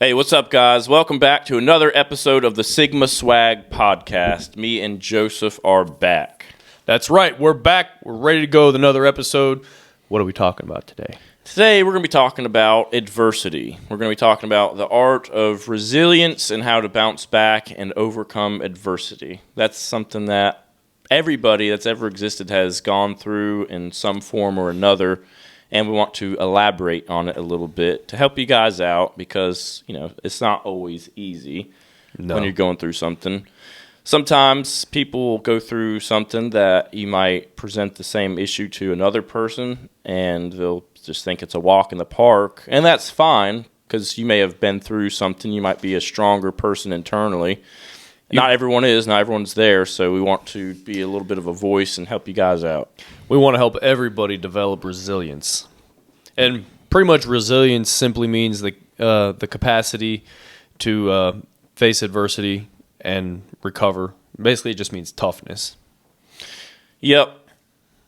Hey, what's up, guys? Welcome back to another episode of the Sigma Swag Podcast. Me and Joseph are back. That's right. We're back. We're ready to go with another episode. What are we talking about today? Today, we're going to be talking about adversity. We're going to be talking about the art of resilience and how to bounce back and overcome adversity. That's something that everybody that's ever existed has gone through in some form or another, and we want to elaborate on it a little bit to help you guys out because, it's not always easy when you're going through something. Sometimes people will go through something that you might present the same issue to another person, and they'll just think it's a walk in the park, and that's fine because you may have been through something. You might be a stronger person internally. Not everyone is. Not everyone's there, so we want to be a little bit of a voice and help you guys out. We want to help everybody develop resilience. And pretty much resilience simply means the capacity to face adversity and recover. Basically, it just means toughness. Yep.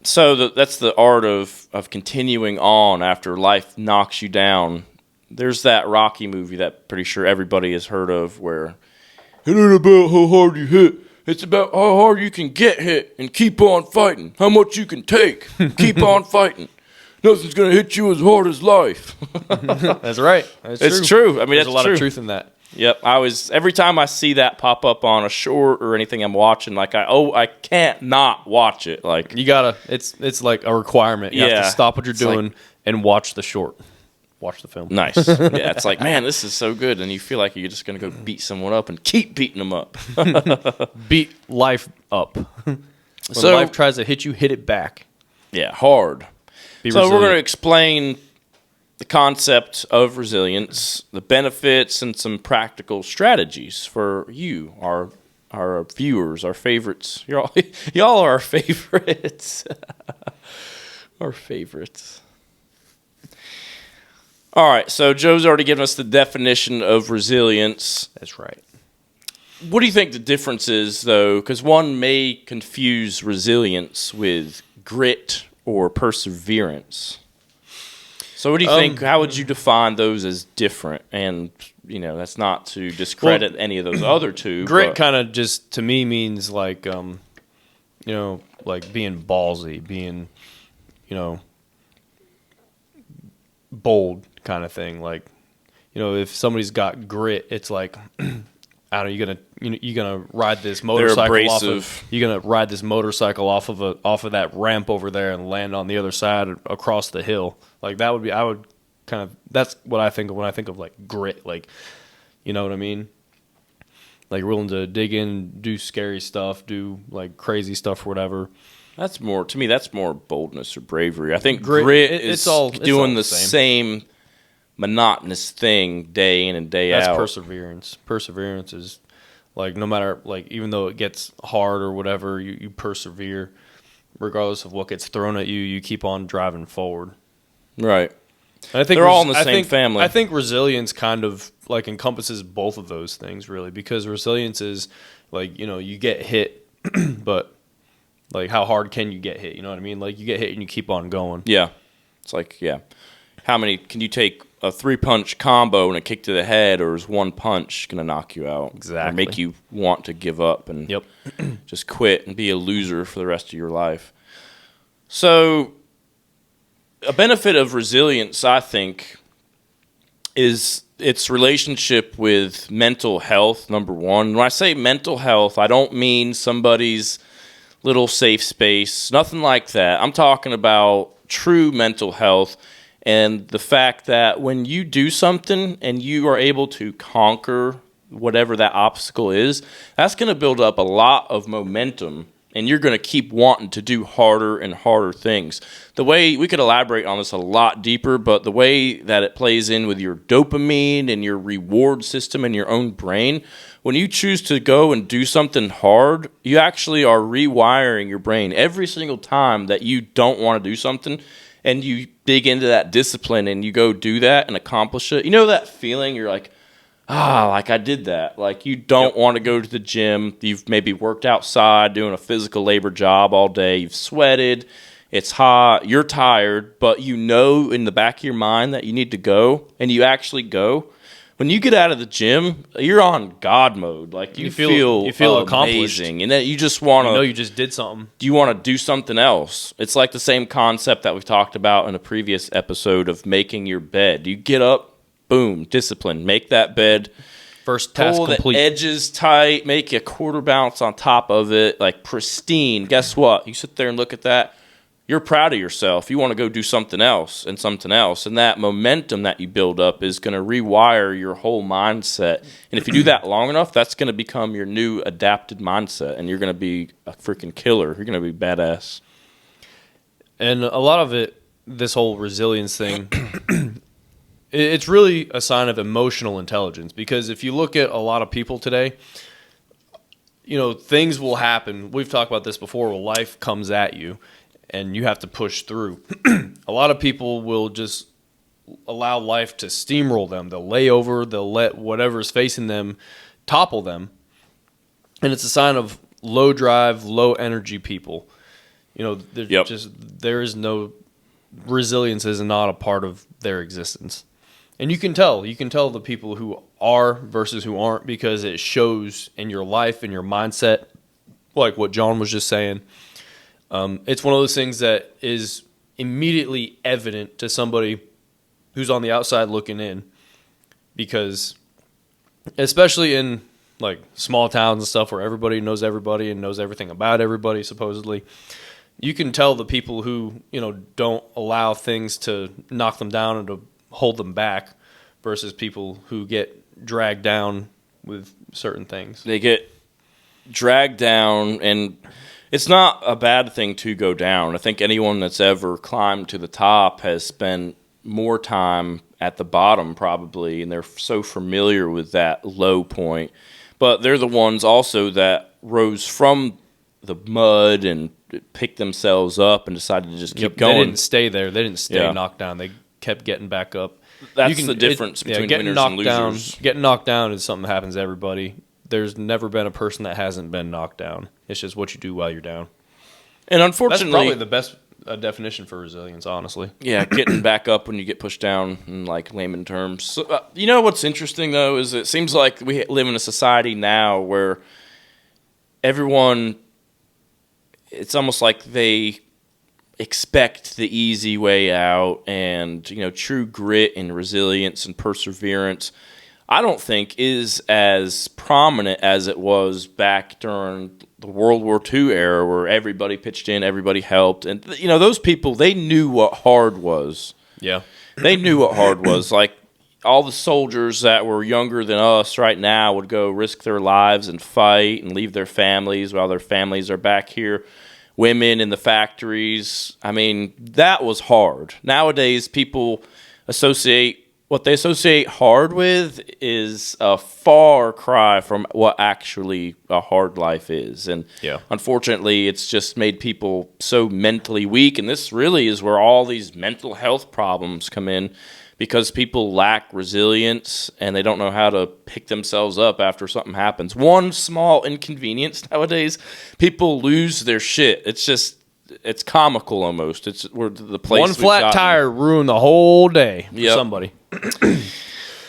So that's the art of continuing on after life knocks you down. There's that Rocky movie that pretty sure everybody has heard of where it ain't about how hard you hit. It's about how hard you can get hit and keep on fighting. How much you can take. Keep on fighting. Nothing's going to hit you as hard as life. That's right. It's true. I mean, there's that's a lot true. of truth in that. Yep. Every time I see that pop up on a short or anything I'm watching, I can't not watch it. Like You gotta. It's like a requirement. You have to stop what you're doing and watch the short. Watch the film. Nice. Yeah, it's like, man, this is so good, and you feel like you're just going to go beat someone up and keep beating them up. Beat life up. When life tries to hit you, hit it back. Yeah, hard. Be so resilient. we're going to explain the concept of resilience, the benefits, and some practical strategies for you, our viewers, our favorites. Y'all are our favorites. Our favorites. All right, so Joe's already given us the definition of resilience. That's right. What do you think the difference is, though? Because one may confuse resilience with grit or perseverance. So what do you think? How would you define those as different? And, that's not to discredit any of those other two. Grit kind of just, to me, means like, like being ballsy, being, bold kind of thing. Like, if somebody's got grit, it's like, I don't know, you're gonna ride this motorcycle off of that ramp over there and land on the other side across the hill. Like that's what I think of when I think of like grit. Like, you know what I mean? Like willing to dig in, do scary stuff, do like crazy stuff or whatever. That's more boldness or bravery. I think grit is doing the same monotonous thing day in and day out. That's perseverance. Perseverance is like no matter, like even though it gets hard or whatever, you persevere. Regardless of what gets thrown at you, you keep on driving forward. Right. And I think they're all in the same family. I think resilience kind of like encompasses both of those things really, because resilience is like, you get hit, but like how hard can you get hit? You know what I mean? Like you get hit and you keep on going. Yeah. It's like, how many can you take a 3-punch combo and a kick to the head, or is one punch going to knock you out? Exactly. Or make you want to give up and just quit and be a loser for the rest of your life. So a benefit of resilience, I think, is its relationship with mental health, number one. When I say mental health, I don't mean somebody's little safe space, nothing like that. I'm talking about true mental health. And the fact that when you do something and you are able to conquer whatever that obstacle is, that's going to build up a lot of momentum, and you're going to keep wanting to do harder and harder things. The way we could elaborate on this a lot deeper, but the way that it plays in with your dopamine and your reward system and your own brain, when you choose to go and do something hard, you actually are rewiring your brain every single time that you don't want to do something. And you dig into that discipline and you go do that and accomplish it. You know that feeling? You're like, like I did that. Like you don't want to go to the gym. You've maybe worked outside doing a physical labor job all day. You've sweated. It's hot. You're tired. But you know in the back of your mind that you need to go, and you actually go. when you get out of the gym, you're on God mode. Like you feel accomplished, amazing, and that you just want to. You just did something. You want to do something else. It's like the same concept that we've talked about in a previous episode of making your bed. You get up, boom, discipline, make that bed. First task pull complete. The edges tight, make a quarter bounce on top of it, like pristine. Guess what? You sit there and look at that. You're proud of yourself. You want to go do something else. And that momentum that you build up is going to rewire your whole mindset. And if you do that long enough, that's going to become your new adapted mindset. And you're going to be a freaking killer. You're going to be badass. And a lot of it, this whole resilience thing, it's really a sign of emotional intelligence. Because if you look at a lot of people today, things will happen. We've talked about this before. Well, life comes at you. And you have to push through. A lot of people will just allow life to steamroll them. They'll lay over. They'll let whatever's facing them topple them. And it's a sign of low drive, low energy people. There is no resilience is not a part of their existence. And you can tell the people who are versus who aren't because it shows in your life and your mindset, like what John was just saying. It's one of those things that is immediately evident to somebody who's on the outside looking in, because especially in like small towns and stuff where everybody knows everybody and knows everything about everybody, supposedly, you can tell the people who, don't allow things to knock them down and to hold them back versus people who get dragged down with certain things. They get dragged down, and it's not a bad thing to go down. I think anyone that's ever climbed to the top has spent more time at the bottom probably, and they're so familiar with that low point. But they're the ones also that rose from the mud and picked themselves up and decided to just keep going. They didn't stay there. They didn't stay knocked down. They kept getting back up. That's the difference between winners and losers. Getting knocked down is something that happens to everybody. There's never been a person that hasn't been knocked down. It's just what you do while you're down. And unfortunately, that's probably the best definition for resilience, honestly. Yeah, getting back up when you get pushed down in like layman terms. So, what's interesting though is it seems like we live in a society now where everyone, it's almost like they expect the easy way out, and true grit and resilience and perseverance, I don't think is as prominent as it was back during the World War II era where everybody pitched in, everybody helped. And, those people, they knew what hard was. Yeah. They knew what hard was. Like, all the soldiers that were younger than us right now would go risk their lives and fight and leave their families while their families are back here. Women in the factories. I mean, that was hard. Nowadays, people what they associate hard with is a far cry from what actually a hard life is. And unfortunately, it's just made people so mentally weak. And this really is where all these mental health problems come in, because people lack resilience and they don't know how to pick themselves up after something happens. One small inconvenience nowadays, people lose their shit. It's comical almost. It's where the place one flat tire ruined the whole day for somebody.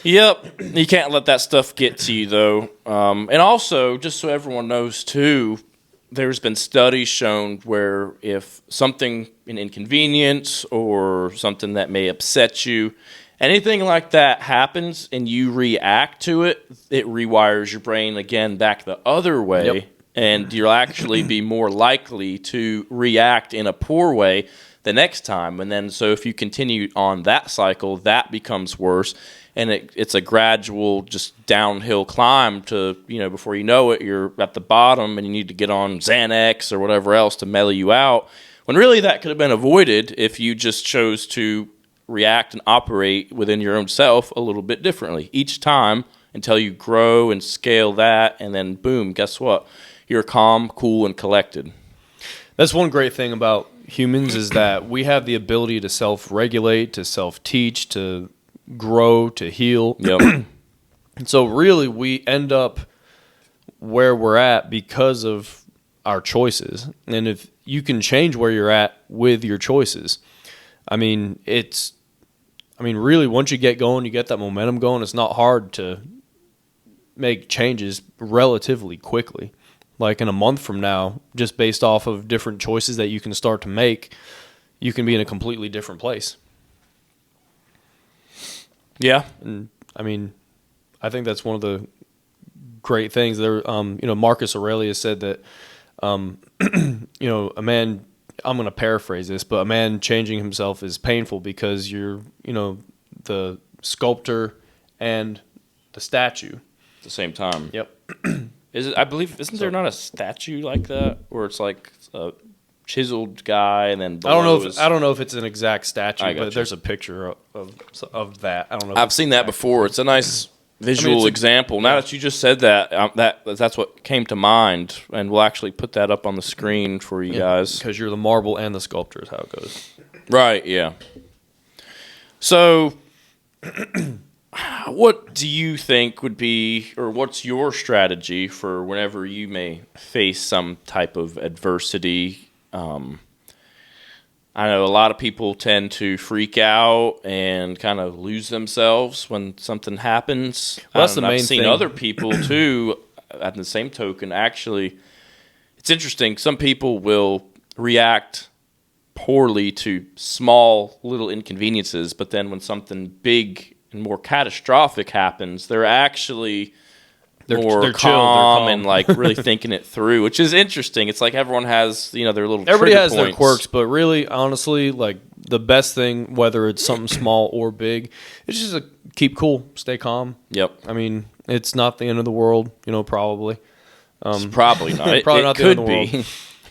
Yep. You can't let that stuff get to you, though. And also, just so everyone knows, too, there's been studies shown where if something, an inconvenience or something that may upset you, anything like that happens and you react to it, it rewires your brain again back the other way. Yep. And you'll actually be more likely to react in a poor way the next time. And then so if you continue on that cycle, that becomes worse. And it's a gradual just downhill climb to, before you know it, you're at the bottom and you need to get on Xanax or whatever else to mellow you out. When really that could have been avoided if you just chose to react and operate within your own self a little bit differently each time until you grow and scale that. And then boom, guess what? You're calm, cool, and collected. That's one great thing about humans is that we have the ability to self-regulate, to self-teach, to grow, to heal. Yep. And so really we end up where we're at because of our choices. And if you can change where you're at with your choices, I mean, it's I mean, really, once you get going, you get that momentum going, it's not hard to make changes relatively quickly. Like in a month from now, just based off of different choices that you can start to make, you can be in a completely different place. Yeah. And I mean, I think that's one of the great things there. Marcus Aurelius said that, a man, I'm going to paraphrase this, but a man changing himself is painful because you're, the sculptor and the statue. At the same time. Yep. Isn't there not a statue like that where it's like a chiseled guy and then I don't know if it's an exact statue, but there's a picture of that. I don't know. I've seen that before. It's a nice visual example. Now that you just said that, that's what came to mind, and we'll actually put that up on the screen for you guys. Because you're the marble and the sculptor is how it goes. Right, yeah. So, what do you think would be, or what's your strategy for whenever you may face some type of adversity? I know a lot of people tend to freak out and kind of lose themselves when something happens. Well, that's the main I've seen thing. other people too, at the same token, actually, it's interesting. Some people will react poorly to small little inconveniences, but then when something big and more catastrophic happens, they're actually more calm and like really thinking it through, which is interesting. It's like everyone has, their little Everybody trigger has points. their quirks, but really, honestly, like the best thing, whether it's something small or big, it's just keep cool, stay calm. Yep. I mean, it's not the end of the world, probably. It's probably not. Probably it not the could end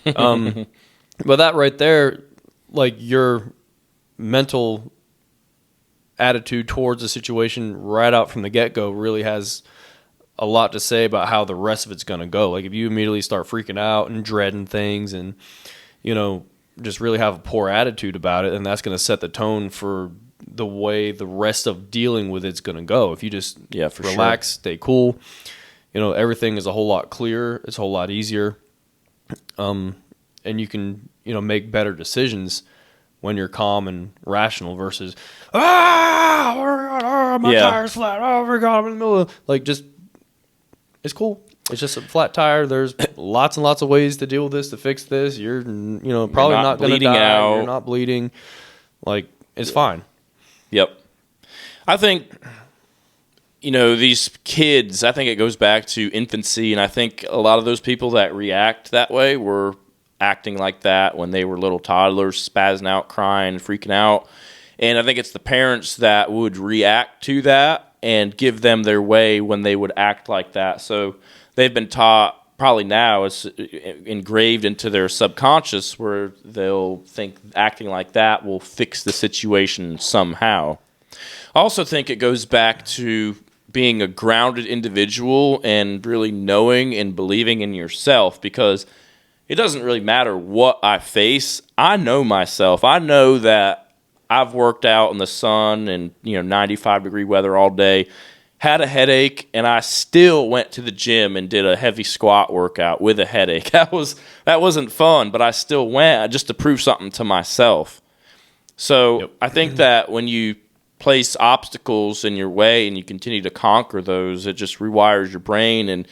of the world. But that right there, like your mental attitude towards the situation right out from the get-go really has a lot to say about how the rest of it's going to go. Like if you immediately start freaking out and dreading things and, just really have a poor attitude about it, and that's going to set the tone for the way the rest of dealing with it's going to go. If you just relax, stay cool, everything is a whole lot clearer. It's a whole lot easier. And you can, make better decisions when you're calm and rational versus, oh my God, my tire's flat. Oh my God, I'm in the middle of, it's cool. It's just a flat tire. There's lots and lots of ways to deal with this, to fix this. You're, probably not going to die. Out. You're not bleeding. It's fine. Yep. I think, these kids, I think it goes back to infancy, and I think a lot of those people that react that way were acting like that when they were little toddlers, spazzing out, crying, freaking out. And I think it's the parents that would react to that and give them their way when they would act like that. So they've been taught, probably now, it's engraved into their subconscious where they'll think acting like that will fix the situation somehow. I also think it goes back to being a grounded individual and really knowing and believing in yourself, because it doesn't really matter what I face. I know myself. I know that I've worked out in the sun and 95-degree weather all day, had a headache, and I still went to the gym and did a heavy squat workout with a headache. That wasn't fun, but I still went just to prove something to myself. So I think that when you place obstacles in your way and you continue to conquer those, it just rewires your brain, and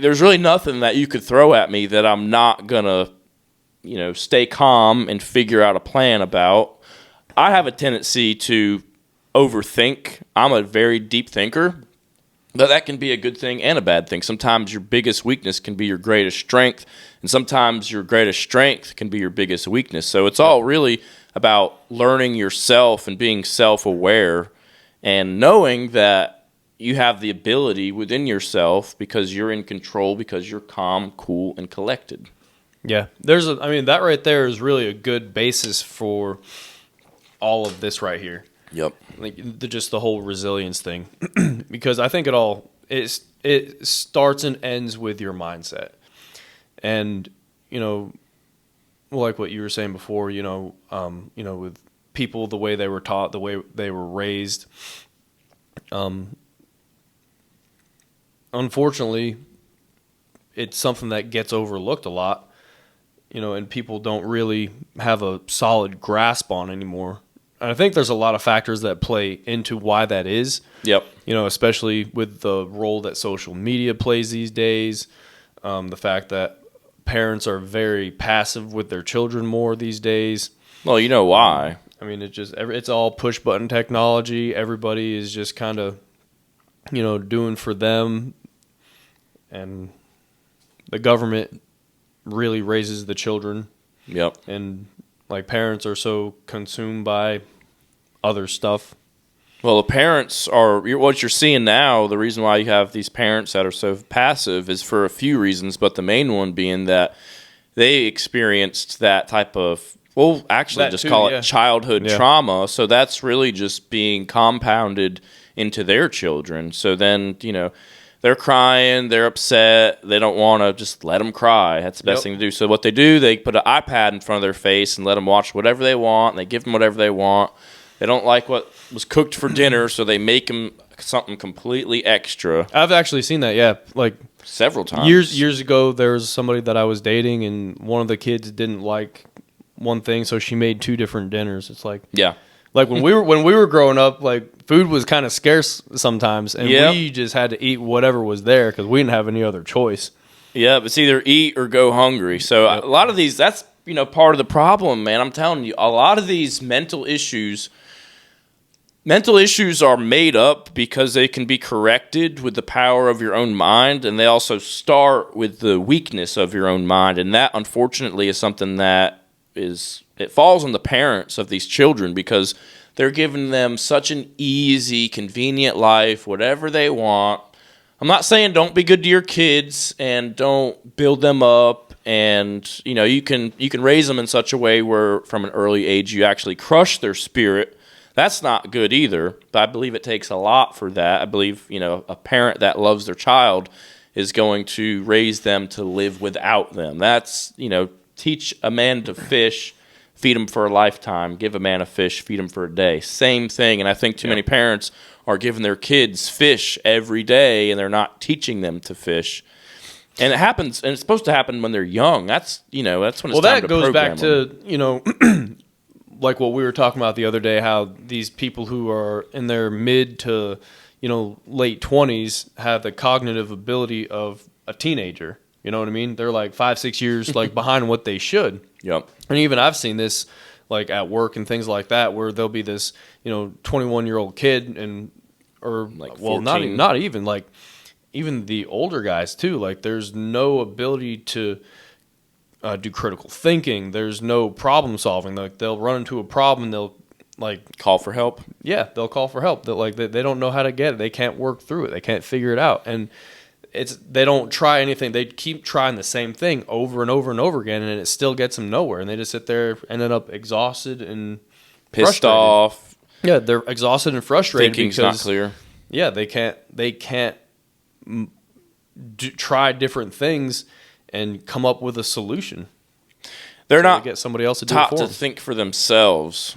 there's really nothing that you could throw at me that I'm not gonna stay calm and figure out a plan about. I have a tendency to overthink. I'm a very deep thinker, but that can be a good thing and a bad thing. Sometimes your biggest weakness can be your greatest strength, and sometimes your greatest strength can be your biggest weakness. So it's all really about learning yourself and being self-aware and knowing that you have the ability within yourself because you're in control, because you're calm, cool, and collected. Yeah. That right there is really a good basis for all of this right here. Yep. Just the whole resilience thing. Because I think it starts and ends with your mindset. And, like what you were saying before, with people, the way they were taught, the way they were raised, unfortunately, it's something that gets overlooked a lot, and people don't really have a solid grasp on anymore. I think there's a lot of factors that play into why that is. Yep. Especially with the role that social media plays these days, the fact that parents are very passive with their children more these days. Well, you know why. I mean, it's all push button technology. Everybody is just kind of, doing for them, and the government really raises the children. Yep. And like parents are so consumed by other stuff. Well, the parents are what you're seeing now. The reason why you have these parents that are so passive is for a few reasons, but the main one being that they experienced that type of, well, actually That just too, call yeah. it childhood trauma. So that's really just being compounded into their children. So then, they're crying, they're upset, they don't want to just let them cry. That's the best thing to do. So what they do, they put an iPad in front of their face and let them watch whatever they want, and they give them whatever they want. They don't like what was cooked for dinner, so they make them something completely extra. I've actually seen that, yeah. Like Several times. years ago, there was somebody that I was dating, and one of the kids didn't like one thing, so she made 2 different dinners. It's like, Yeah. like when we were growing up, like food was kind of scarce sometimes, and we just had to eat whatever was there because we didn't have any other choice. Yeah, it's either eat or go hungry. So a lot of these, that's part of the problem, man. I'm telling you, a lot of these mental issues are made up because they can be corrected with the power of your own mind, and they also start with the weakness of your own mind, and that unfortunately is something that it falls on the parents of these children because they're giving them such an easy, convenient life, whatever they want. I'm not saying don't be good to your kids and don't build them up, and you can raise them in such a way where from an early age you actually crush their spirit. That's not good either, but I believe it takes a lot for that. I believe a parent that loves their child is going to raise them to live without them. That's teach a man to fish, feed him for a lifetime. Give a man a fish, feed him for a day. Same thing. And I think too many parents are giving their kids fish every day, and they're not teaching them to fish. And it happens, and it's supposed to happen when they're young. That's when it's time to program them. Well, that goes back to like what we were talking about the other day, how these people who are in their mid to late 20s have the cognitive ability of a teenager. You know what I mean? They're like 5-6 years like behind what they should. Yep. And even I've seen this like at work and things like that, where there'll be this 21-year-old kid or like well, 14. not even like even the older guys too. Like there's no ability to do critical thinking. There's no problem solving. Like they'll run into a problem, they'll like Call for help. yeah, they'll call for help. They don't know how to get it. They can't work through it. They can't figure it out. And they don't try anything. They keep trying the same thing over and over and over again, and it still gets them nowhere. And they just sit there, ended up exhausted and Pissed frustrated. off. Yeah, they're exhausted and frustrated Thinking's because not clear. yeah, they can't try different things and come up with a solution. They're So not they get somebody else to do it taught for to them. think for themselves.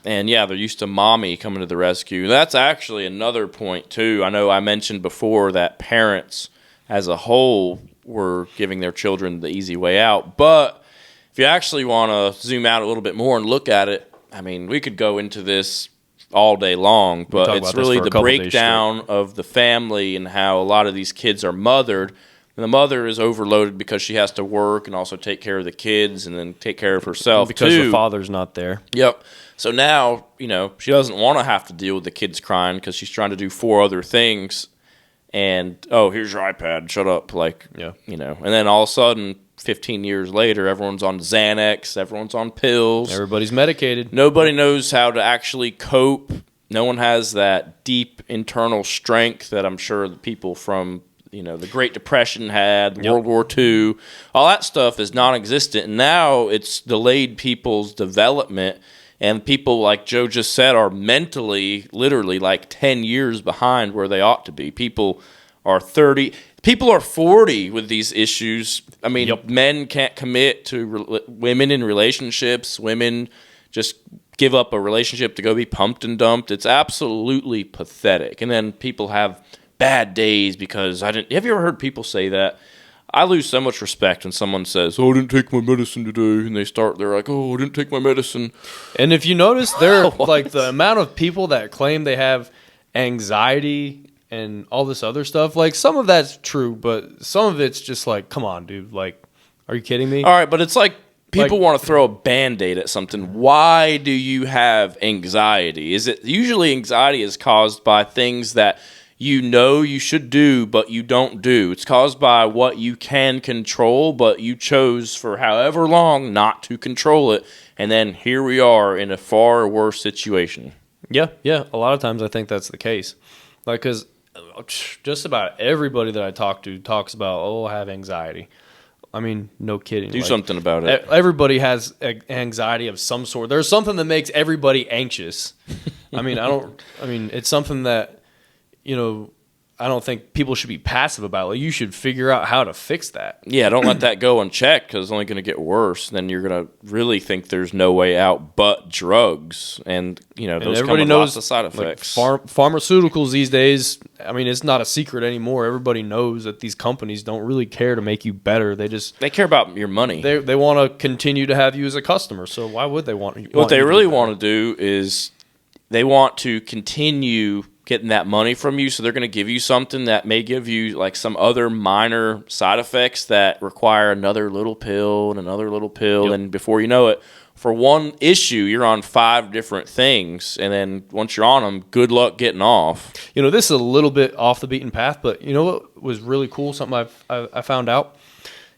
And yeah, they're used to mommy coming to the rescue. That's actually another point too. I know I mentioned before that parents as a whole were giving their children the easy way out. But if you actually want to zoom out a little bit more and look at it, I mean, we could go into this all day long, but talk it's about this really for a the couple days breakdown of the family and how a lot of these kids are mothered. And the mother is overloaded because she has to work and also take care of the kids and then take care of herself because too. the father's not there. Yep. So now, she doesn't want to have to deal with the kids crying because she's trying to do 4 other things. And, oh, here's your iPad. Shut up. And then all of a sudden, 15 years later, everyone's on Xanax. Everyone's on pills. Everybody's medicated. Nobody knows how to actually cope. No one has that deep internal strength that I'm sure the people from the Great Depression had, World War II, all that stuff is non-existent. And now it's delayed people's development. And people, like Joe just said, are mentally, literally, like 10 years behind where they ought to be. People are 30. People are 40 with these issues. I mean, men can't commit to women in relationships. Women just give up a relationship to go be pumped and dumped. It's absolutely pathetic. And then people have bad days because have you ever heard people say that? I lose so much respect when someone says, "Oh, I didn't take my medicine today," and they're like, "Oh, I didn't take my medicine." And if you notice, there like the amount of people that claim they have anxiety and all this other stuff, like some of that's true, but some of it's just like, come on, dude, like, are you kidding me? All right, but it's like people want to throw a Band-Aid at something. Why do you have anxiety? Is it usually anxiety is caused by things that you know you should do, but you don't do. It's caused by what you can control, but you chose for however long not to control it. And then here we are in a far worse situation. Yeah. A lot of times I think that's the case. Like, because just about everybody that I talk to talks about, oh, I have anxiety. I mean, no kidding. Do something about it. Everybody has anxiety of some sort. There's something that makes everybody anxious. I mean, it's something that, I don't think people should be passive about. Like, you should figure out how to fix that. Yeah, don't let that go unchecked because it's only going to get worse. Then you're going to really think there's no way out but drugs. And, those come with lots of side effects. Like pharmaceuticals these days, I mean, it's not a secret anymore. Everybody knows that these companies don't really care to make you better. They care about your money. They want to continue to have you as a customer. So why would they want you? What they really want to do is they want to continue getting that money from you, so they're going to give you something that may give you like some other minor side effects that require another little pill and another little pill. Yep. And before you know it, for one issue, you're on 5 different things. And then once you're on them, good luck getting off. This is a little bit off the beaten path, but you know what was really cool? Something I found out?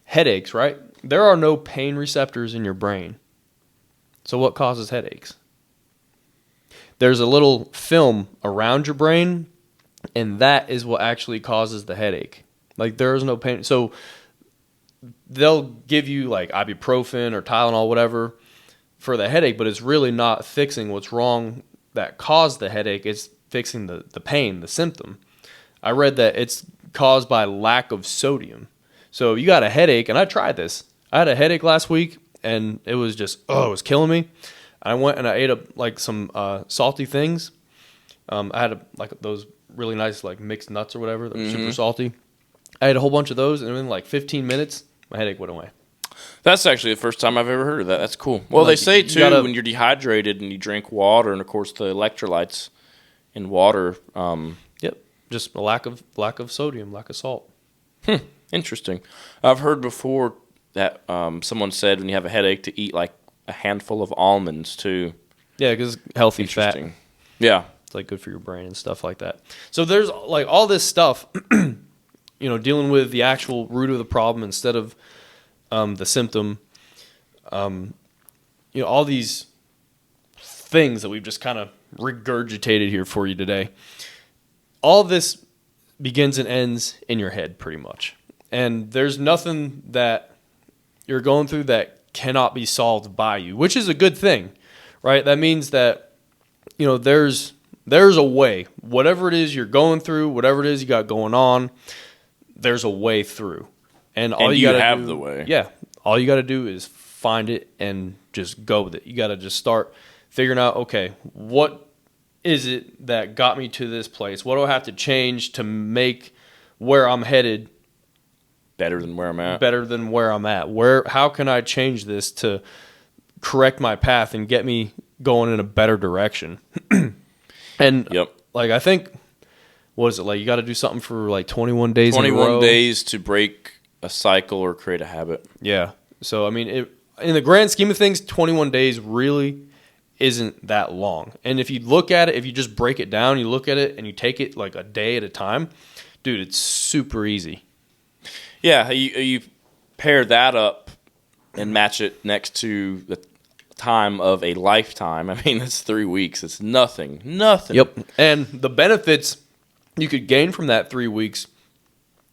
Headaches, right? There are no pain receptors in your brain. So what causes headaches? There's a little film around your brain, and that is what actually causes the headache. Like, there is no pain. So they'll give you like ibuprofen or Tylenol, whatever, for the headache, but it's really not fixing what's wrong that caused the headache. It's fixing the pain, the symptom. I read that it's caused by lack of sodium. So you got a headache, and I tried this. I had a headache last week, and it was just, it was killing me. I went and I ate up like some salty things. I had those really nice like mixed nuts or whatever that were super salty. I ate a whole bunch of those, and in like 15 minutes, my headache went away. That's actually the first time I've ever heard of that. That's cool. Well, they say too when you're dehydrated and you drink water, and of course the electrolytes in water. Yep, just a lack of sodium, lack of salt. Interesting. I've heard before that someone said when you have a headache to eat like a handful of almonds too. Yeah, because healthy fat. Yeah, it's like good for your brain and stuff like that. So there's like all this stuff, dealing with the actual root of the problem instead of the symptom. All these things that we've just kind of regurgitated here for you today. All this begins and ends in your head, pretty much. And there's nothing that you're going through that cannot be solved by you, which is a good thing, right? That means that, there's a way. Whatever it is you're going through, whatever it is you got going on, there's a way through. And all you got to have the way. Yeah. All you got to do is find it and just go with it. You got to just start figuring out, okay, what is it that got me to this place? What do I have to change to make where I'm headed better than where I'm at? How can I change this to correct my path and get me going in a better direction? And like, I think, what is it? Like, you got to do something for like 21 days 21 days to break a cycle or create a habit. Yeah. So, I mean, in the grand scheme of things, 21 days really isn't that long. And if you look at it, if you just break it down, you look at it and you take it like a day at a time, dude, it's super easy. Yeah, you pair that up and match it next to the time of a lifetime. I mean, it's 3 weeks. It's nothing. Yep. And the benefits you could gain from that 3 weeks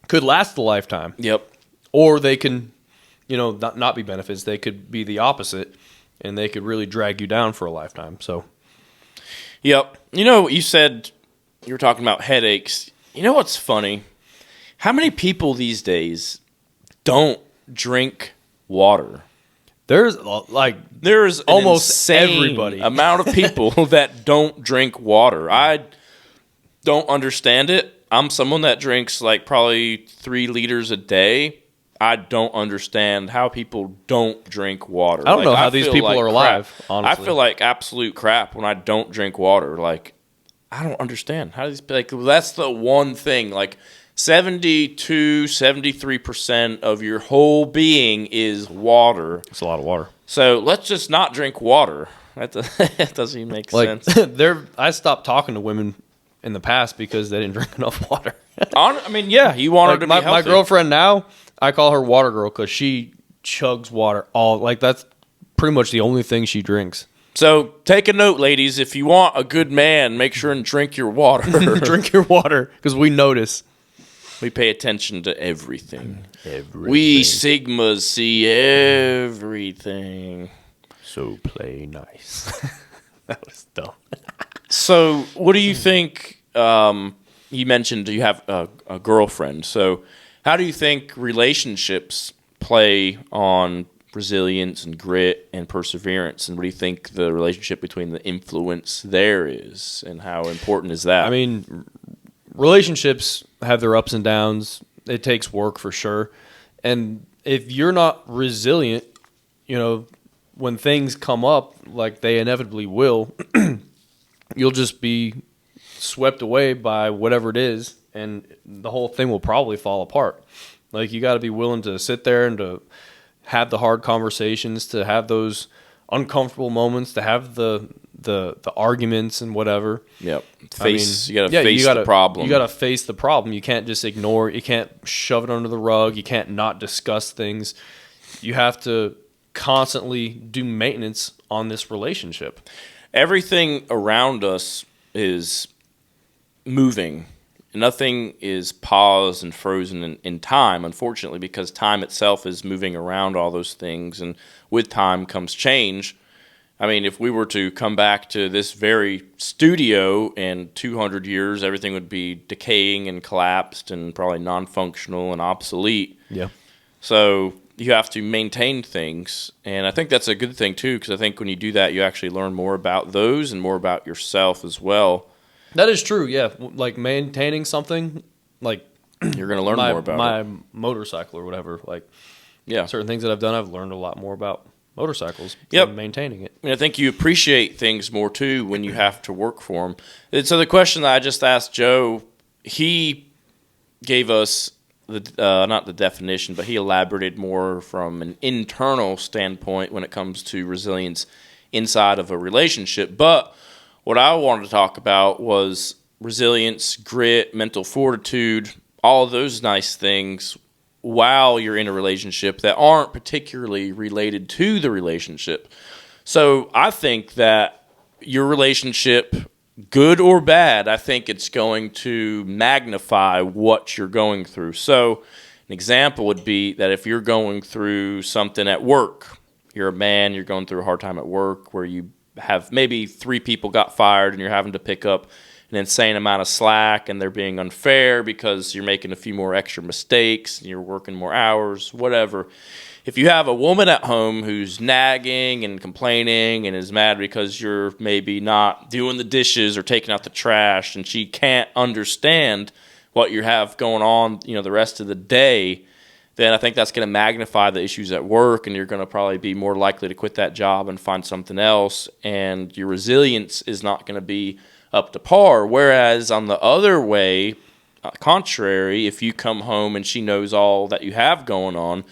could last a lifetime. Yep. Or they can, not be benefits. They could be the opposite, and they could really drag you down for a lifetime. So. Yep. You said you were talking about headaches. You know what's funny? How many people these days don't drink water? There's almost everybody amount of people that don't drink water. I don't understand it. I'm someone that drinks like probably 3 liters a day. I don't understand how people don't drink water. I don't know how these people are alive, honestly. I feel like absolute crap when I don't drink water. Like, I don't understand. How do these, like, that's the one thing. Like, 73% of your whole being is water. It's a lot of water. So let's just not drink water. That doesn't even make sense. I stopped talking to women in the past because they didn't drink enough water. I mean, yeah, you want her to be healthy. My girlfriend now, I call her water girl because she chugs water that's pretty much the only thing she drinks. So take a note, ladies. If you want a good man, make sure and drink your water. Drink your water because we notice. We pay attention to everything. We Sigmas see everything. So play nice. That was dumb. So what do you think? You mentioned you have a girlfriend. So how do you think relationships play on resilience and grit and perseverance? And what do you think the relationship between the influence there is? And how important is that? I mean, relationships have their ups and downs. It takes work for sure. And if you're not resilient, when things come up, like they inevitably will, you'll just be swept away by whatever it is, and the whole thing will probably fall apart. Like, you got to be willing to sit there and to have the hard conversations, to have those uncomfortable moments, to have the arguments and whatever. Yep. You got to face the problem. You got to face the problem. You can't just ignore it. You can't shove it under the rug. You can't not discuss things. You have to constantly do maintenance on this relationship. Everything around us is moving. Nothing is paused and frozen in time, unfortunately, because time itself is moving around all those things, and with time comes change. I mean, if we were to come back to this very studio in 200 years, everything would be decaying and collapsed and probably non-functional and obsolete. Yeah. So you have to maintain things, and I think that's a good thing too, because I think when you do that, you actually learn more about those and more about yourself as well. That is true, yeah. Like, maintaining something, like you're going to learn more about my motorcycle or whatever. Like, yeah, certain things that I've done, I've learned a lot more about motorcycles. Yep. From maintaining it. I mean, I think you appreciate things more too when you have to work for them. And so the question that I just asked Joe, he gave us not the definition, but he elaborated more from an internal standpoint when it comes to resilience inside of a relationship. But what I wanted to talk about was resilience, grit, mental fortitude, all of those nice things while you're in a relationship that aren't particularly related to the relationship. So I think that your relationship, good or bad, I think it's going to magnify what you're going through. So an example would be that if you're going through something at work, you're a man, you're going through a hard time at work where you have maybe 3 people got fired and you're having to pick up an insane amount of slack and they're being unfair because you're making a few more extra mistakes and you're working more hours, whatever. If you have a woman at home who's nagging and complaining and is mad because you're maybe not doing the dishes or taking out the trash and she can't understand what you have going on, the rest of the day, then I think that's going to magnify the issues at work, and you're going to probably be more likely to quit that job and find something else, and your resilience is not going to be up to par. Whereas on the other way, contrary, if you come home and she knows all that you have going on,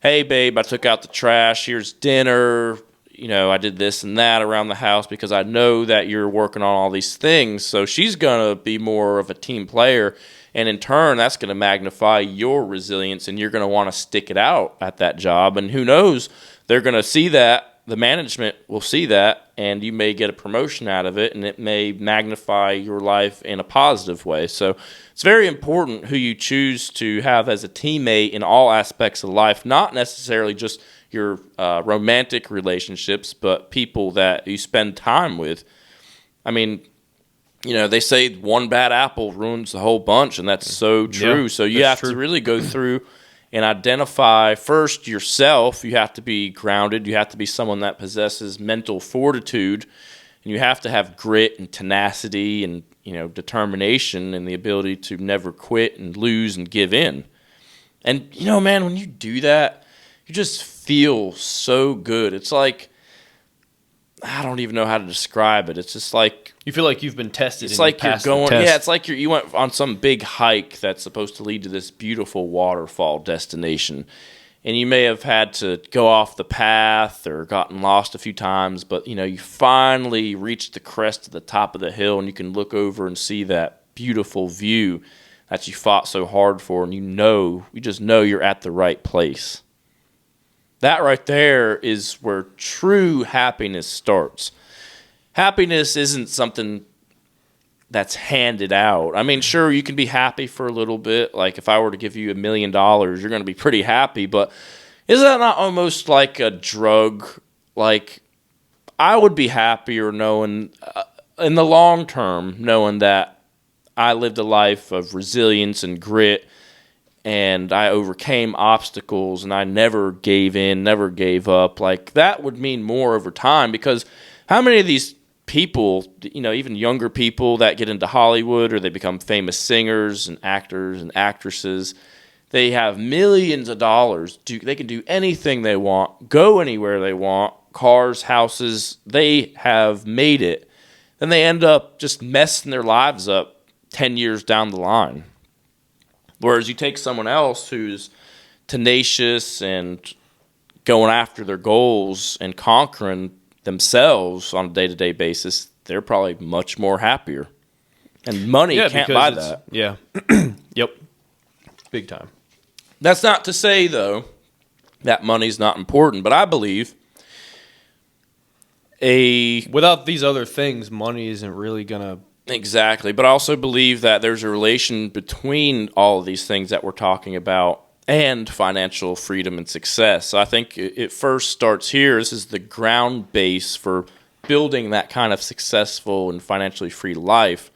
hey, babe, I took out the trash, here's dinner, I did this and that around the house because I know that you're working on all these things. So she's going to be more of a team player. And in turn, that's going to magnify your resilience, and you're going to want to stick it out at that job. And who knows, they're going to see that, the management will see that, and you may get a promotion out of it, and it may magnify your life in a positive way. So it's very important who you choose to have as a teammate in all aspects of life, not necessarily just your romantic relationships, but people that you spend time with. I mean, they say one bad apple ruins the whole bunch, and that's so true. Yeah, so you have to really go through and identify first yourself. You have to be grounded. You have to be someone that possesses mental fortitude, and you have to have grit and tenacity and determination and the ability to never quit and lose and give in. And, man, when you do that, you just feel so good. It's like, I don't even know how to describe it. It's just like, you feel like you've been tested. It's like you're going. Yeah, it's like you went on some big hike that's supposed to lead to this beautiful waterfall destination, and you may have had to go off the path or gotten lost a few times, but you finally reached the crest of the top of the hill, and you can look over and see that beautiful view that you fought so hard for, and you just know you're at the right place. That right there is where true happiness starts. Happiness isn't something that's handed out. I mean, sure, you can be happy for a little bit. Like if I were to give you $1 million, you're going to be pretty happy. But is that not almost like a drug? Like I would be happier knowing, in the long term, knowing that I lived a life of resilience and grit, and I overcame obstacles, and I never gave in, never gave up. Like that would mean more over time, because how many of these people, even younger people that get into Hollywood or they become famous singers and actors and actresses, they have millions of dollars. They can do anything they want, go anywhere they want, cars, houses, they have made it. Then they end up just messing their lives up 10 years down the line. Whereas you take someone else who's tenacious and going after their goals and conquering themselves on a day-to-day basis, they're probably much more happier. And money can't buy that. Yeah. Yep. Big time. That's not to say, though, that money's not important, but I believe without these other things, money isn't really going to... Exactly. But I also believe that there's a relation between all of these things that we're talking about and financial freedom and success. So I think it first starts here. This is the ground base for building that kind of successful and financially free life.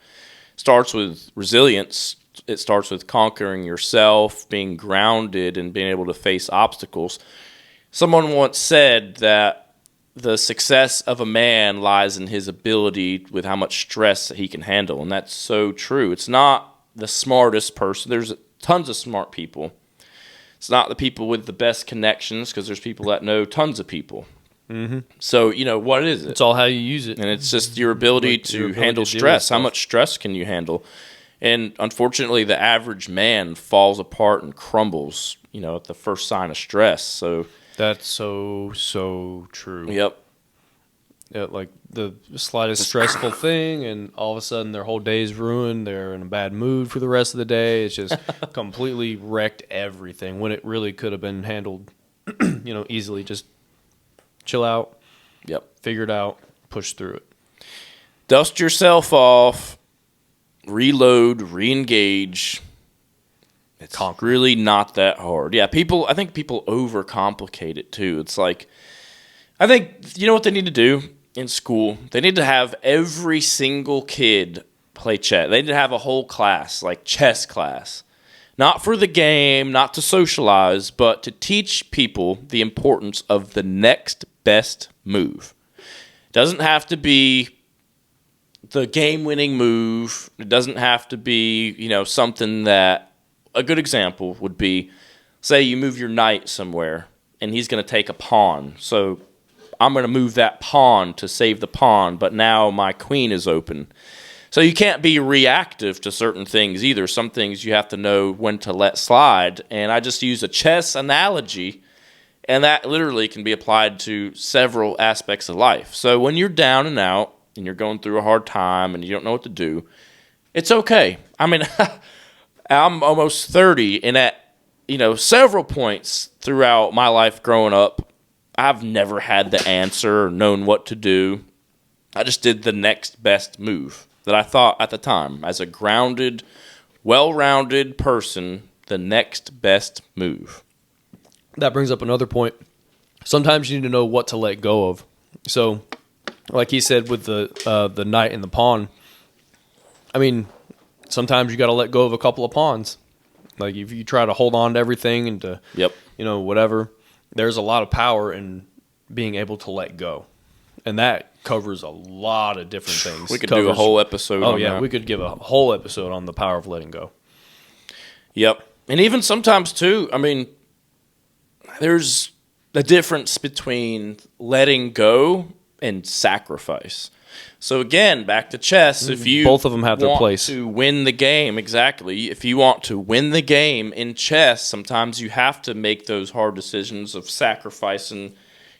It starts with resilience. It starts with conquering yourself, being grounded, and being able to face obstacles. Someone once said that the success of a man lies in his ability with how much stress that he can handle, and that's so true. It's not the smartest person. There's tons of smart people. It's not the people with the best connections, because there's people that know tons of people. Mm-hmm. So, what is it? It's all how you use it. And it's just your ability to handle stress. How much stress can you handle? And unfortunately, the average man falls apart and crumbles, at the first sign of stress. So that's so true. Yep. Yeah, like the slightest stressful thing, and all of a sudden their whole day's ruined. They're in a bad mood for the rest of the day. It's just completely wrecked everything when it really could have been handled, easily. Just chill out. Yep. Figure it out. Push through it. Dust yourself off. Reload. Re-engage. It's really not that hard. Yeah, I think people overcomplicate it too. It's like, I think, you know what they need to do in school? They need to have every single kid play chess. They need to have a whole class, like chess class. Not for the game, not to socialize, but to teach people the importance of the next best move. It doesn't have to be the game-winning move. It doesn't have to be, something that... A good example would be, say you move your knight somewhere, and he's going to take a pawn. So I'm going to move that pawn to save the pawn, but now my queen is open. So you can't be reactive to certain things either. Some things you have to know when to let slide. And I just use a chess analogy, and that literally can be applied to several aspects of life. So when you're down and out, and you're going through a hard time, and you don't know what to do, it's okay. I mean... I'm almost 30, and at several points throughout my life growing up, I've never had the answer or known what to do. I just did the next best move that I thought at the time, as a grounded, well-rounded person, the next best move. That brings up another point. Sometimes you need to know what to let go of. So, like he said with the knight and the pawn, I mean... Sometimes you got to let go of a couple of pawns. Like if you try to hold on to everything and to, whatever, there's a lot of power in being able to let go. And that covers a lot of different things. We could do a whole episode on that. We could give a whole episode on the power of letting go. Yep. And even sometimes, too, I mean, there's a difference between letting go and sacrifice. So again, back to chess. If you both of them have their want place to win the game, exactly. If you want to win the game in chess, sometimes you have to make those hard decisions of sacrificing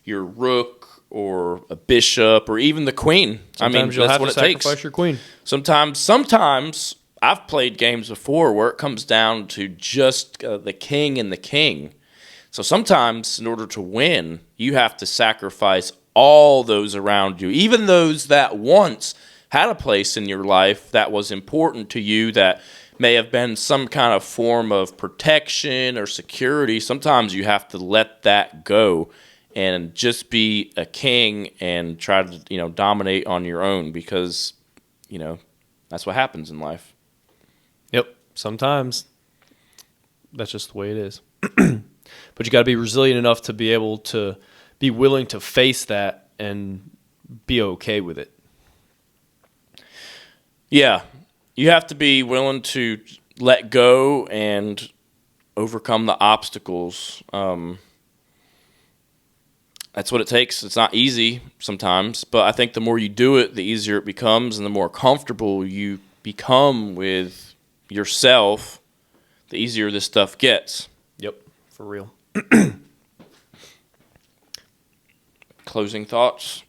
your rook or a bishop or even the queen. Sometimes you'll that's have what to it takes. sacrifice your queen. Sometimes I've played games before where it comes down to just the king and the king. So sometimes, in order to win, you have to sacrifice all those around you, even those that once had a place in your life that was important to you, that may have been some kind of form of protection or security. Sometimes you have to let that go and just be a king and try to, dominate on your own, because, that's what happens in life. Yep. Sometimes that's just the way it is. But you got to be resilient enough to be able to be willing to face that and be okay with it. Yeah. You have to be willing to let go and overcome the obstacles. That's what it takes. It's not easy sometimes, but I think the more you do it, the easier it becomes, and the more comfortable you become with yourself, the easier this stuff gets. Yep, for real. Closing thoughts?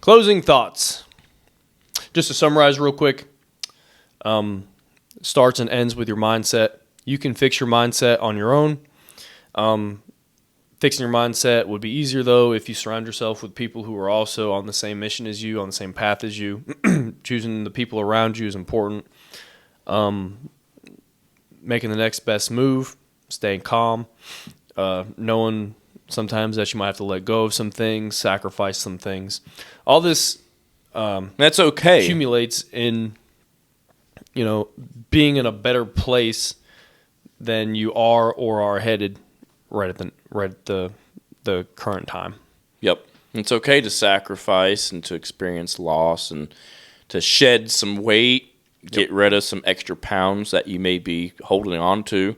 Closing thoughts. Just to summarize real quick, starts and ends with your mindset. You can fix your mindset on your own. Fixing your mindset would be easier, though, if you surround yourself with people who are also on the same mission as you, on the same path as you. Choosing the people around you is important. Making the next best move, staying calm, knowing sometimes that you might have to let go of some things, sacrifice some things. All this that's okay. Accumulates in, being in a better place than you are or are headed right at the current time. Yep. It's okay to sacrifice and to experience loss and to shed some weight, get rid of some extra pounds that you may be holding on to.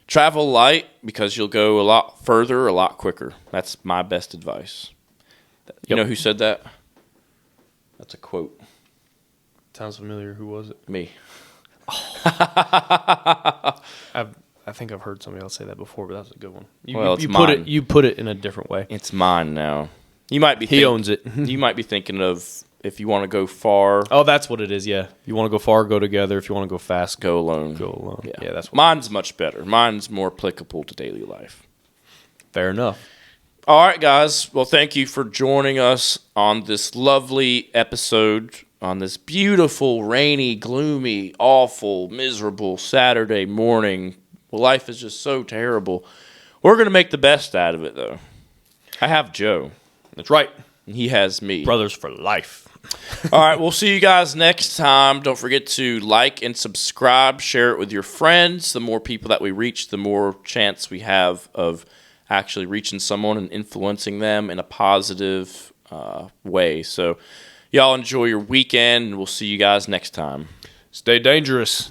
Travel light, because you'll go a lot further, a lot quicker. That's my best advice. You know who said that? That's a quote. Sounds familiar. Who was it? Me. I think I've heard somebody else say that before, but that's a good one. It's mine. You put it in a different way. It's mine now. You might be. He owns it. You might be thinking of, if you want to go far. Oh, that's what it is. Yeah, you want to go far, go together. If you want to go fast, go alone. Go alone. Yeah, that's what mine's much better. Mine's more applicable to daily life. Fair enough. All right, guys. Well, thank you for joining us on this lovely episode on this beautiful, rainy, gloomy, awful, miserable Saturday morning. Well, life is just so terrible. We're going to make the best out of it, though. I have Joe. That's right. And he has me. Brothers for life. All right, we'll see you guys next time. Don't forget to like and subscribe. Share it with your friends. The more people that we reach, the more chance we have of actually reaching someone and influencing them in a positive way. So y'all enjoy your weekend, and we'll see you guys next time. Stay dangerous.